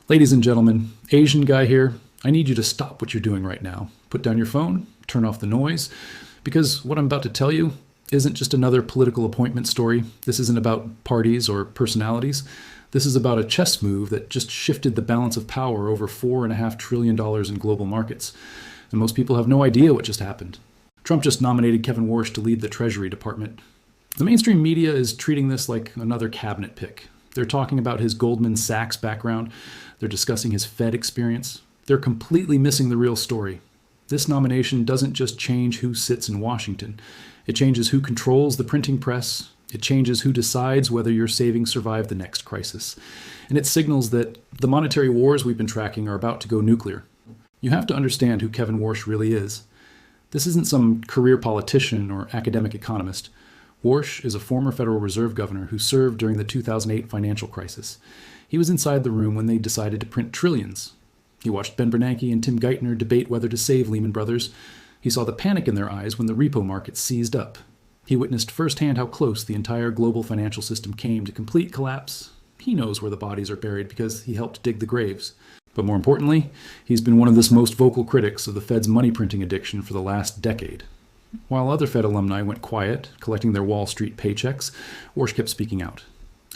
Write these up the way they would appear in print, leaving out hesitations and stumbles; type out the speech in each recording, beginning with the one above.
Ladies and gentlemen, Asian guy here, I need you to stop what you're doing right now. Put down your phone, turn off the noise, because what I'm about to tell you isn't just another political appointment story. This isn't about parties or personalities. This is about a chess move that just shifted the balance of power over $4.5 trillion in global markets. And most people have no idea what just happened. Trump just nominated Kevin Warsh to lead the Treasury Department. The mainstream media is treating this like another cabinet pick. They're talking about his Goldman Sachs background. They're discussing his Fed experience. They're completely missing the real story. This nomination doesn't just change who sits in Washington. It changes who controls the printing press. It changes who decides whether your savings survive the next crisis. And it signals that the monetary wars we've been tracking are about to go nuclear. You have to understand who Kevin Warsh really is. This isn't some career politician or academic economist. Warsh is a former Federal Reserve governor who served during the 2008 financial crisis. He was inside the room when they decided to print trillions. He watched Ben Bernanke and Tim Geithner debate whether to save Lehman Brothers. He saw the panic in their eyes when the repo market seized up. He witnessed firsthand how close the entire global financial system came to complete collapse. He knows where the bodies are buried because he helped dig the graves. But more importantly, he's been one of the most vocal critics of the Fed's money printing addiction for the last decade. While other Fed alumni went quiet, collecting their Wall Street paychecks, Warsh kept speaking out.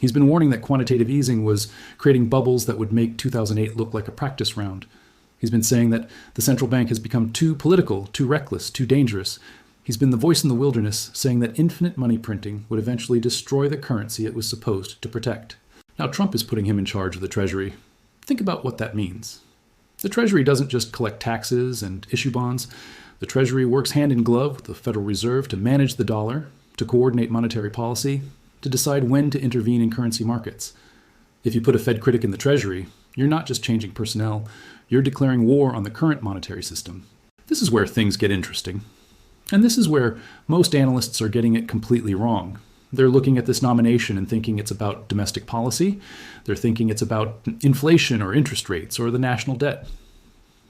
He's been warning that quantitative easing was creating bubbles that would make 2008 look like a practice round. He's been saying that the central bank has become too political, too reckless, too dangerous. He's been the voice in the wilderness, saying that infinite money printing would eventually destroy the currency it was supposed to protect. Now Trump is putting him in charge of the Treasury. Think about what that means. The Treasury doesn't just collect taxes and issue bonds. The Treasury works hand in glove with the Federal Reserve to manage the dollar, to coordinate monetary policy, to decide when to intervene in currency markets. If you put a Fed critic in the Treasury, you're not just changing personnel, you're declaring war on the current monetary system. This is where things get interesting. And this is where most analysts are getting it completely wrong. They're looking at this nomination and thinking it's about domestic policy. They're thinking it's about inflation or interest rates or the national debt.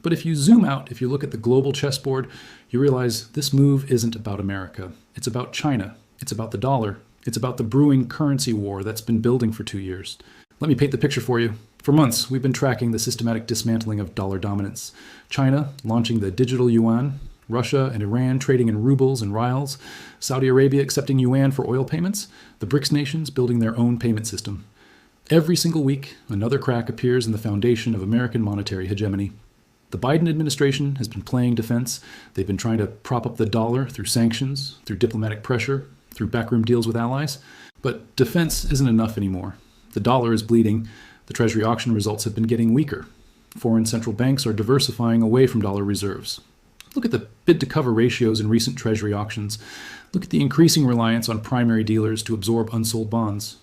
But if you zoom out, if you look at the global chessboard, you realize this move isn't about America. It's about China. It's about the dollar. It's about the brewing currency war that's been building for 2 years. Let me paint the picture for you. For months, we've been tracking the systematic dismantling of dollar dominance. China launching the digital yuan, Russia and Iran trading in rubles and rials, Saudi Arabia accepting yuan for oil payments, the BRICS nations building their own payment system. Every single week, another crack appears in the foundation of American monetary hegemony. The Biden administration has been playing defense. They've been trying to prop up the dollar through sanctions, through diplomatic pressure, through backroom deals with allies. But defense isn't enough anymore. The dollar is bleeding. The Treasury auction results have been getting weaker. Foreign central banks are diversifying away from dollar reserves. Look at the bid-to-cover ratios in recent Treasury auctions. Look at the increasing reliance on primary dealers to absorb unsold bonds.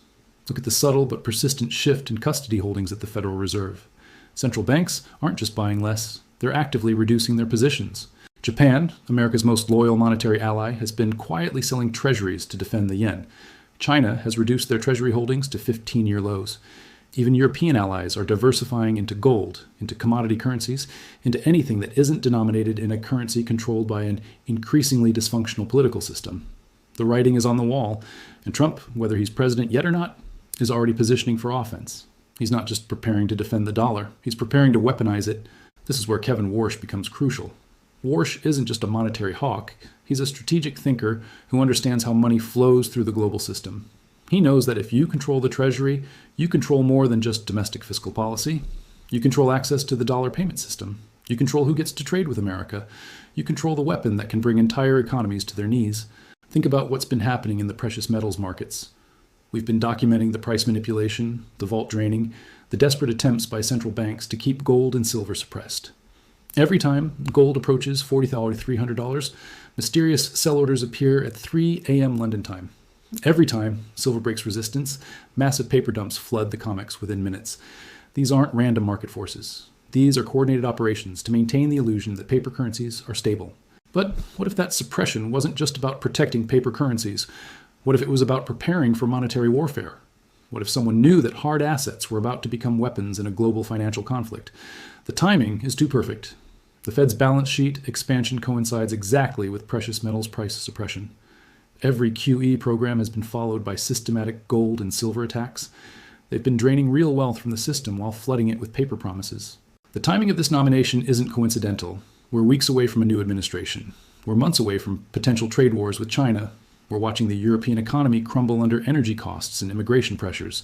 Look at the subtle but persistent shift in custody holdings at the Federal Reserve. Central banks aren't just buying less, they're actively reducing their positions. Japan, America's most loyal monetary ally, has been quietly selling treasuries to defend the yen. China has reduced their treasury holdings to 15-year lows. Even European allies are diversifying into gold, into commodity currencies, into anything that isn't denominated in a currency controlled by an increasingly dysfunctional political system. The writing is on the wall, and Trump, whether he's president yet or not, is already positioning for offense. He's not just preparing to defend the dollar, he's preparing to weaponize it. This is where Kevin Warsh becomes crucial. Warsh isn't just a monetary hawk, he's a strategic thinker who understands how money flows through the global system. He knows that if you control the Treasury, you control more than just domestic fiscal policy. You control access to the dollar payment system. You control who gets to trade with America. You control the weapon that can bring entire economies to their knees. Think about what's been happening in the precious metals markets. We've been documenting the price manipulation, the vault draining, the desperate attempts by central banks to keep gold and silver suppressed. Every time gold approaches $4,300, mysterious sell orders appear at 3 a.m. London time. Every time silver breaks resistance, massive paper dumps flood the COMEX within minutes. These aren't random market forces. These are coordinated operations to maintain the illusion that paper currencies are stable. But what if that suppression wasn't just about protecting paper currencies? What if it was about preparing for monetary warfare? What if someone knew that hard assets were about to become weapons in a global financial conflict? The timing is too perfect. The Fed's balance sheet expansion coincides exactly with precious metals price suppression. Every QE program has been followed by systematic gold and silver attacks. They've been draining real wealth from the system while flooding it with paper promises. The timing of this nomination isn't coincidental. We're weeks away from a new administration. We're months away from potential trade wars with China. We're watching the European economy crumble under energy costs and immigration pressures.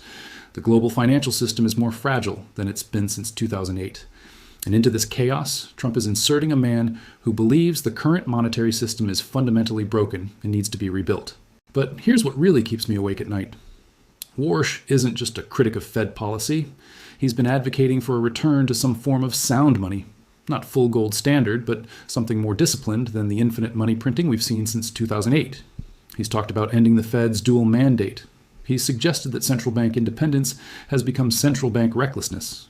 The global financial system is more fragile than it's been since 2008. And into this chaos, Trump is inserting a man who believes the current monetary system is fundamentally broken and needs to be rebuilt. But here's what really keeps me awake at night. Warsh isn't just a critic of Fed policy. He's been advocating for a return to some form of sound money. Not full gold standard, but something more disciplined than the infinite money printing we've seen since 2008. He's talked about ending the Fed's dual mandate. He's suggested that central bank independence has become central bank recklessness.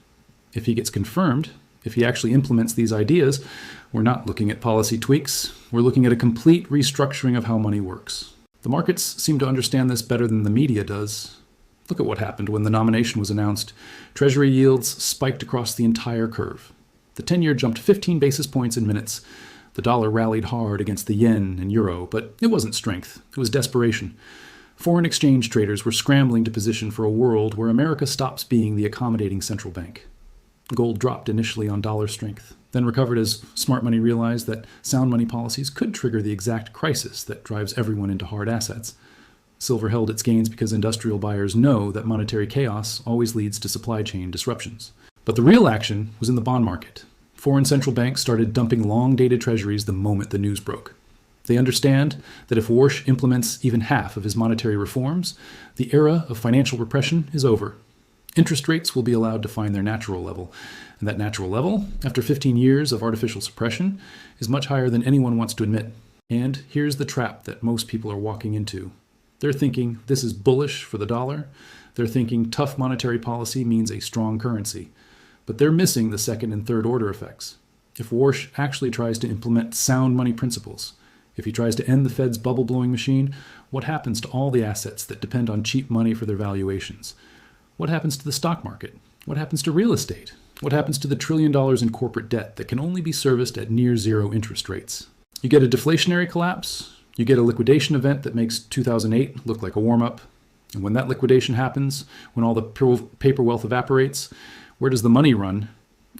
If he gets confirmed, if he actually implements these ideas, we're not looking at policy tweaks. We're looking at a complete restructuring of how money works. The markets seem to understand this better than the media does. Look at what happened when the nomination was announced. Treasury yields spiked across the entire curve. The 10-year jumped 15 basis points in minutes. The dollar rallied hard against the yen and euro, but it wasn't strength. It was desperation. Foreign exchange traders were scrambling to position for a world where America stops being the accommodating central bank. Gold dropped initially on dollar strength, then recovered as smart money realized that sound money policies could trigger the exact crisis that drives everyone into hard assets. Silver held its gains because industrial buyers know that monetary chaos always leads to supply chain disruptions. But the real action was in the bond market. Foreign central banks started dumping long-dated treasuries the moment the news broke. They understand that if Warsh implements even half of his monetary reforms, the era of financial repression is over. Interest rates will be allowed to find their natural level, and that natural level, after 15 years of artificial suppression, is much higher than anyone wants to admit. And here's the trap that most people are walking into. They're thinking this is bullish for the dollar. They're thinking tough monetary policy means a strong currency. But they're missing the second and third order effects. If Warsh actually tries to implement sound money principles, if he tries to end the Fed's bubble-blowing machine, what happens to all the assets that depend on cheap money for their valuations? What happens to the stock market? What happens to real estate? What happens to the $1 trillion in corporate debt that can only be serviced at near zero interest rates? You get a deflationary collapse, you get a liquidation event that makes 2008 look like a warm-up, and when that liquidation happens, when all the paper wealth evaporates, where does the money run?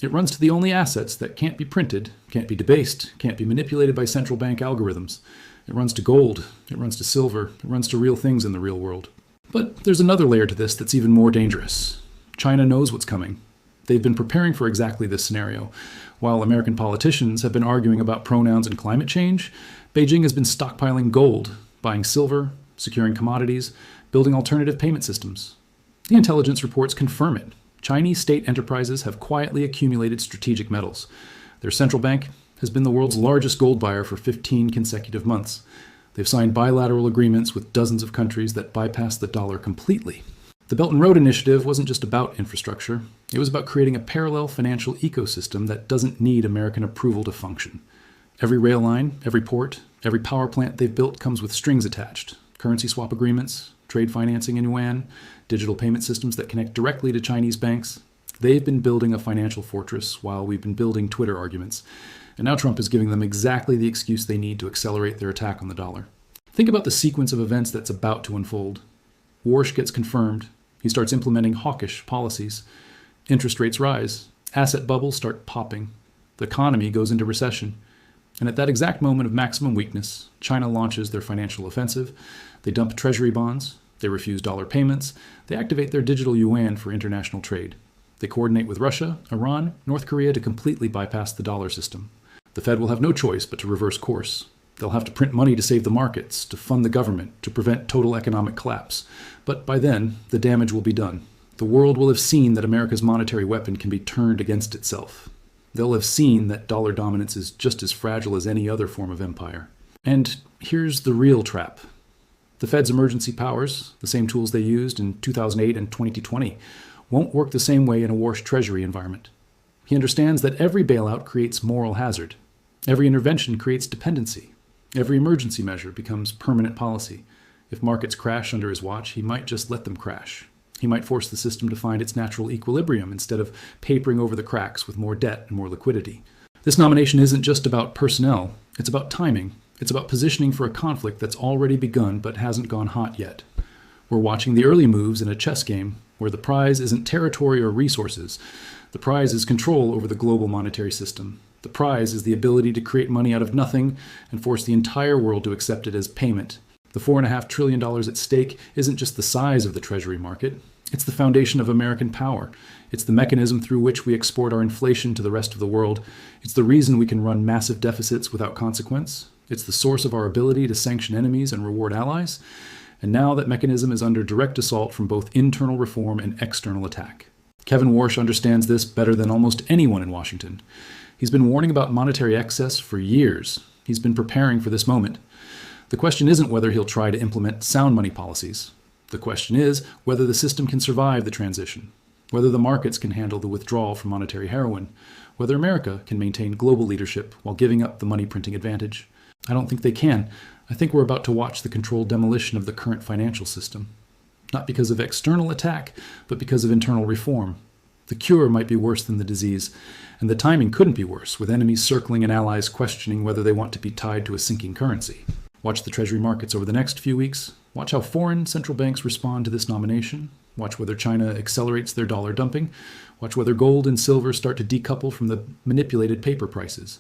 It runs to the only assets that can't be printed, can't be debased, can't be manipulated by central bank algorithms. It runs to gold, it runs to silver, it runs to real things in the real world. But there's another layer to this that's even more dangerous. China knows what's coming. They've been preparing for exactly this scenario. While American politicians have been arguing about pronouns and climate change, Beijing has been stockpiling gold, buying silver, securing commodities, building alternative payment systems. The intelligence reports confirm it. Chinese state enterprises have quietly accumulated strategic metals. Their central bank has been the world's largest gold buyer for 15 consecutive months. They've signed bilateral agreements with dozens of countries that bypass the dollar completely. The Belt and Road Initiative wasn't just about infrastructure. It was about creating a parallel financial ecosystem that doesn't need American approval to function. Every rail line, every port, every power plant they've built comes with strings attached. Currency swap agreements, trade financing in yuan, digital payment systems that connect directly to Chinese banks. They've been building a financial fortress while we've been building Twitter arguments. And now Trump is giving them exactly the excuse they need to accelerate their attack on the dollar. Think about the sequence of events that's about to unfold. Warsh gets confirmed. He starts implementing hawkish policies. Interest rates rise. Asset bubbles start popping. The economy goes into recession. And at that exact moment of maximum weakness, China launches their financial offensive. They dump treasury bonds. They refuse dollar payments. They activate their digital yuan for international trade. They coordinate with Russia, Iran, North Korea to completely bypass the dollar system. The Fed will have no choice but to reverse course. They'll have to print money to save the markets, to fund the government, to prevent total economic collapse. But by then, the damage will be done. The world will have seen that America's monetary weapon can be turned against itself. They'll have seen that dollar dominance is just as fragile as any other form of empire. And here's the real trap. The Fed's emergency powers, the same tools they used in 2008 and 2020, won't work the same way in a Warsh Treasury environment. He understands that every bailout creates moral hazard. Every intervention creates dependency. Every emergency measure becomes permanent policy. If markets crash under his watch, he might just let them crash. He might force the system to find its natural equilibrium instead of papering over the cracks with more debt and more liquidity. This nomination isn't just about personnel. It's about timing. It's about positioning for a conflict that's already begun but hasn't gone hot yet. We're watching the early moves in a chess game where the prize isn't territory or resources. The prize is control over the global monetary system. The prize is the ability to create money out of nothing and force the entire world to accept it as payment. The $4.5 trillion at stake isn't just the size of the Treasury market. It's the foundation of American power. It's the mechanism through which we export our inflation to the rest of the world. It's the reason we can run massive deficits without consequence. It's the source of our ability to sanction enemies and reward allies. And now that mechanism is under direct assault from both internal reform and external attack. Kevin Warsh understands this better than almost anyone in Washington. He's been warning about monetary excess for years. He's been preparing for this moment. The question isn't whether he'll try to implement sound money policies. The question is whether the system can survive the transition, whether the markets can handle the withdrawal from monetary heroin, whether America can maintain global leadership while giving up the money printing advantage. I don't think they can. I think we're about to watch the controlled demolition of the current financial system. Not because of external attack, but because of internal reform. The cure might be worse than the disease, and the timing couldn't be worse, with enemies circling and allies questioning whether they want to be tied to a sinking currency. Watch the Treasury markets over the next few weeks. Watch how foreign central banks respond to this nomination. Watch whether China accelerates their dollar dumping. Watch whether gold and silver start to decouple from the manipulated paper prices.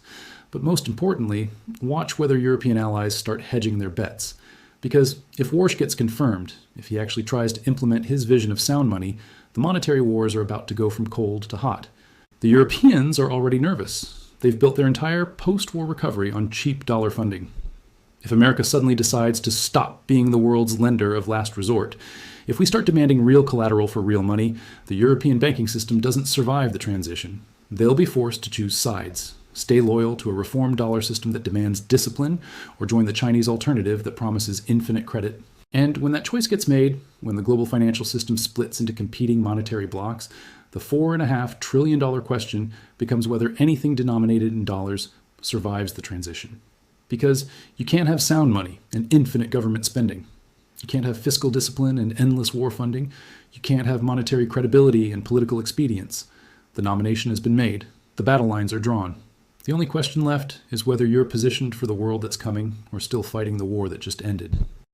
But most importantly, watch whether European allies start hedging their bets. Because if Warsh gets confirmed, if he actually tries to implement his vision of sound money, the monetary wars are about to go from cold to hot. The Europeans are already nervous. They've built their entire post-war recovery on cheap dollar funding. If America suddenly decides to stop being the world's lender of last resort, if we start demanding real collateral for real money, the European banking system doesn't survive the transition. They'll be forced to choose sides, stay loyal to a reformed dollar system that demands discipline, or join the Chinese alternative that promises infinite credit. And when that choice gets made, when the global financial system splits into competing monetary blocks, the $4.5 trillion question becomes whether anything denominated in dollars survives the transition. Because you can't have sound money and infinite government spending. You can't have fiscal discipline and endless war funding. You can't have monetary credibility and political expedience. The nomination has been made. The battle lines are drawn. The only question left is whether you're positioned for the world that's coming or still fighting the war that just ended.